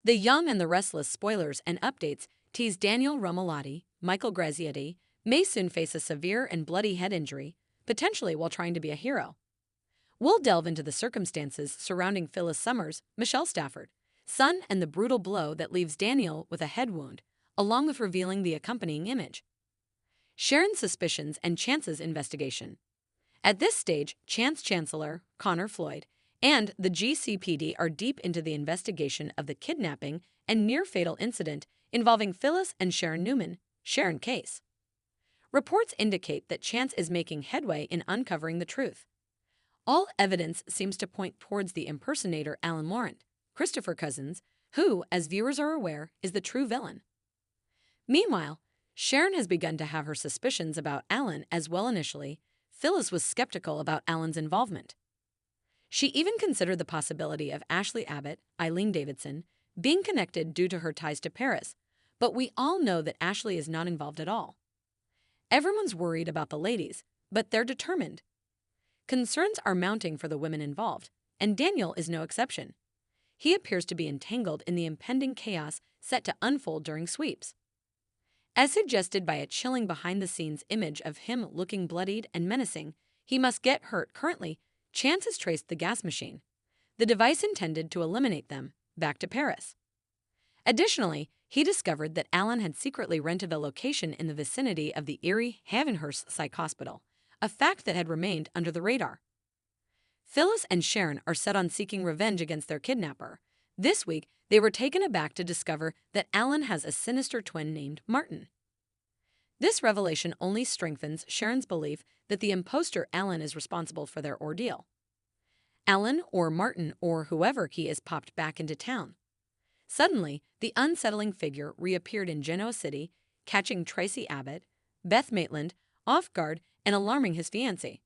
The Young and the Restless spoilers and updates tease Daniel Romalotti, Michael Graziadei, may soon face a severe and bloody head injury, potentially while trying to be a hero. We'll delve into the circumstances surrounding Phyllis Summers, Michelle Stafford, son, and the brutal blow that leaves Daniel with a head wound, along with revealing the accompanying image. Sharon's suspicions and Chance's investigation. At this stage, Chance Chancellor, Connor Floyd, and the GCPD are deep into the investigation of the kidnapping and near-fatal incident involving Phyllis and Sharon Newman, Sharon Case. Reports indicate that Chance is making headway in uncovering the truth. All evidence seems to point towards the impersonator Alan Laurent, Christopher Cousins, who, as viewers are aware, is the true villain. Meanwhile, Sharon has begun to have her suspicions about Alan as well. Initially, Phyllis was skeptical about Alan's involvement. She even considered the possibility of Ashley Abbott, Eileen Davidson, being connected due to her ties to Paris, but we all know that Ashley is not involved at all. Everyone's worried about the ladies, but they're determined. Concerns are mounting for the women involved, and Daniel is no exception. He appears to be entangled in the impending chaos set to unfold during sweeps. As suggested by a chilling behind-the-scenes image of him looking bloodied and menacing, he must get hurt. Currently, Chance has traced the gas machine, the device intended to eliminate them, back to Paris. Additionally, he discovered that Alan had secretly rented a location in the vicinity of the Erie Havenhurst Psych Hospital, a fact that had remained under the radar. Phyllis and Sharon are set on seeking revenge against their kidnapper. This week, they were taken aback to discover that Alan has a sinister twin named Martin. This revelation only strengthens Sharon's belief that the imposter Alan is responsible for their ordeal. Alan or Martin or whoever he is popped back into town. Suddenly, the unsettling figure reappeared in Genoa City, catching Tracy Abbott, Beth Maitland, off guard and alarming his fiancée.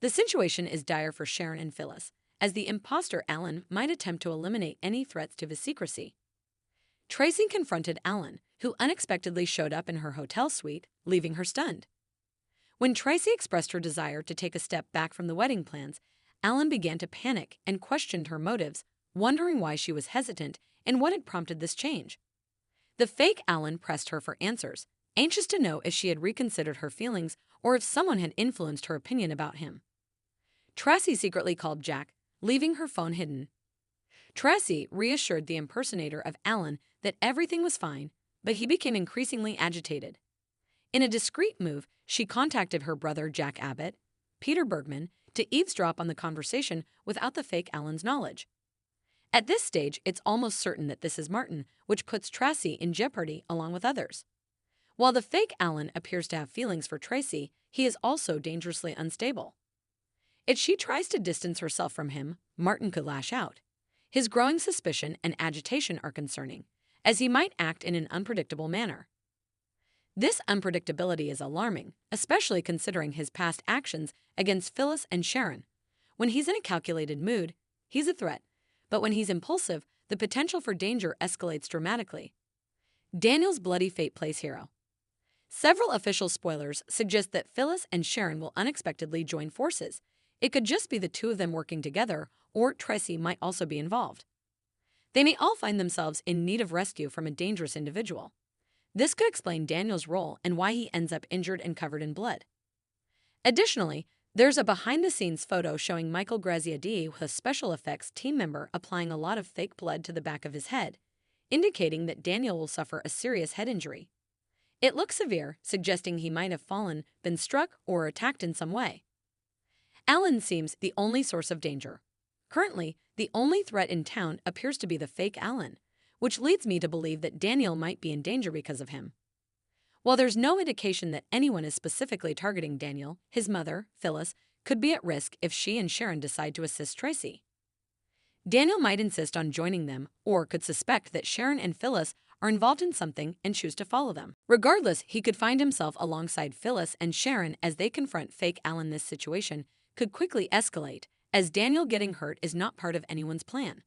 The situation is dire for Sharon and Phyllis, as the imposter Alan might attempt to eliminate any threats to his secrecy. Tracy confronted Alan, who unexpectedly showed up in her hotel suite, leaving her stunned. When Tracy expressed her desire to take a step back from the wedding plans, Alan began to panic and questioned her motives, wondering why she was hesitant and what had prompted this change. The fake Alan pressed her for answers, anxious to know if she had reconsidered her feelings or if someone had influenced her opinion about him. Tracy secretly called Jack, leaving her phone hidden. Tracy reassured the impersonator of Alan that everything was fine, but he became increasingly agitated. In a discreet move, she contacted her brother Jack Abbott, Peter Bergman, to eavesdrop on the conversation without the fake Alan's knowledge. At this stage, it's almost certain that this is Martin, which puts Tracy in jeopardy along with others. While the fake Alan appears to have feelings for Tracy, he is also dangerously unstable. If she tries to distance herself from him, Martin could lash out. His growing suspicion and agitation are concerning, as he might act in an unpredictable manner. This unpredictability is alarming, especially considering his past actions against Phyllis and Sharon. When he's in a calculated mood, he's a threat, but when he's impulsive, the potential for danger escalates dramatically. Daniel's bloody fate plays hero. Several official spoilers suggest that Phyllis and Sharon will unexpectedly join forces. It could just be the two of them working together, or Tracy might also be involved. They may all find themselves in need of rescue from a dangerous individual. This could explain Daniel's role and why he ends up injured and covered in blood. Additionally, there's a behind-the-scenes photo showing Michael Graziadei with a special effects team member applying a lot of fake blood to the back of his head, indicating that Daniel will suffer a serious head injury. It looks severe, suggesting he might have fallen, been struck, or attacked in some way. Alan seems the only source of danger. Currently, the only threat in town appears to be the fake Alan, which leads me to believe that Daniel might be in danger because of him. While there's no indication that anyone is specifically targeting Daniel, his mother, Phyllis, could be at risk if she and Sharon decide to assist Tracy. Daniel might insist on joining them or could suspect that Sharon and Phyllis are involved in something and choose to follow them. Regardless, he could find himself alongside Phyllis and Sharon as they confront fake Alan. This situation could quickly escalate, as Daniel getting hurt is not part of anyone's plan.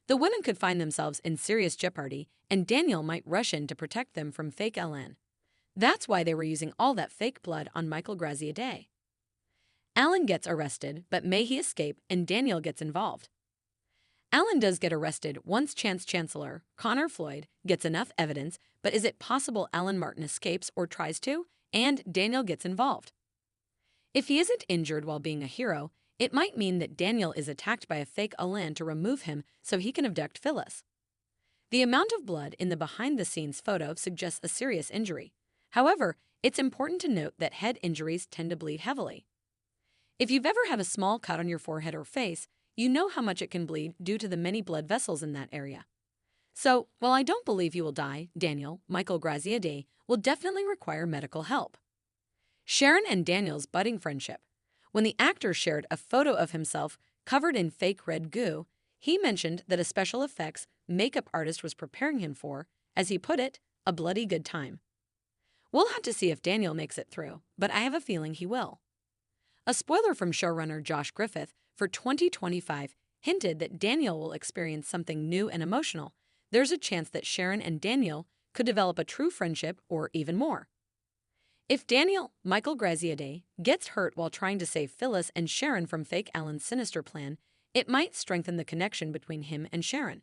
The women could find themselves in serious jeopardy, and Daniel might rush in to protect them from fake Alan. That's why they were using all that fake blood on Michael Graziadei. Alan gets arrested, but may he escape, and Daniel gets involved. Alan does get arrested once Chance Chancellor, Connor Floyd, gets enough evidence, but is it possible Alan Martin escapes or tries to, and Daniel gets involved? If he isn't injured while being a hero, it might mean that Daniel is attacked by a fake Alan to remove him so he can abduct Phyllis. The amount of blood in the behind-the-scenes photo suggests a serious injury. However, it's important to note that head injuries tend to bleed heavily. If you've ever had a small cut on your forehead or face, you know how much it can bleed due to the many blood vessels in that area. So, while I don't believe you will die, Daniel, Michael Graziadei, will definitely require medical help. Sharon and Daniel's budding friendship. When the actor shared a photo of himself covered in fake red goo, he mentioned that a special effects makeup artist was preparing him for, as he put it, a bloody good time. We'll have to see if Daniel makes it through, but I have a feeling he will. A spoiler from showrunner Josh Griffith for 2025 hinted that Daniel will experience something new and emotional. There's a chance that Sharon and Daniel could develop a true friendship or even more. If Daniel, Michael Graziadei, gets hurt while trying to save Phyllis and Sharon from fake Alan's sinister plan, it might strengthen the connection between him and Sharon.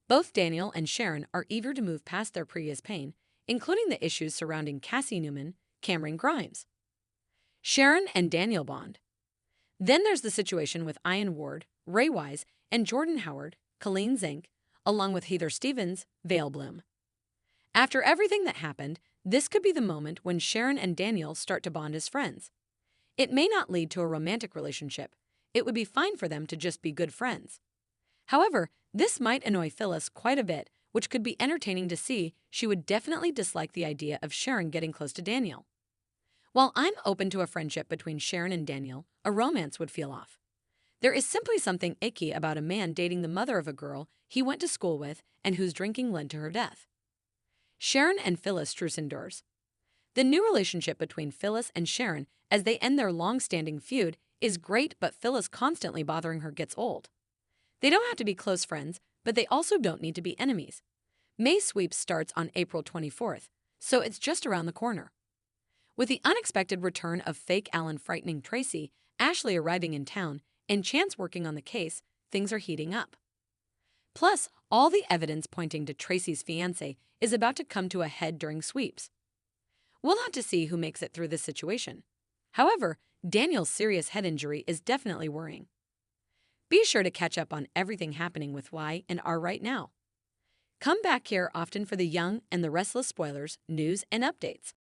Both Daniel and Sharon are eager to move past their previous pain, including the issues surrounding Cassie Newman, Cameron Grimes. Sharon and Daniel bond. Then there's the situation with Ian Ward, Ray Wise, and Jordan Howard, Colleen Zink, along with Heather Stevens, Vale Bloom. After everything that happened, this could be the moment when Sharon and Daniel start to bond as friends. It may not lead to a romantic relationship. It would be fine for them to just be good friends. However, this might annoy Phyllis quite a bit, which could be entertaining to see. She would definitely dislike the idea of Sharon getting close to Daniel. While I'm open to a friendship between Sharon and Daniel, a romance would feel off. There is simply something icky about a man dating the mother of a girl he went to school with and whose drinking led to her death. Sharon and Phyllis Trusendurs. The new relationship between Phyllis and Sharon as they end their long-standing feud is great, but Phyllis constantly bothering her gets old. They don't have to be close friends, but they also don't need to be enemies. May Sweeps starts on April 24th, so it's just around the corner. With the unexpected return of fake Alan frightening Tracy, Ashley arriving in town, and Chance working on the case, things are heating up. Plus, all the evidence pointing to Tracy's fiancé is about to come to a head during sweeps. We'll have to see who makes it through this situation. However, Daniel's serious head injury is definitely worrying. Be sure to catch up on everything happening with Y and R right now. Come back here often for the young and the restless spoilers, news, and updates.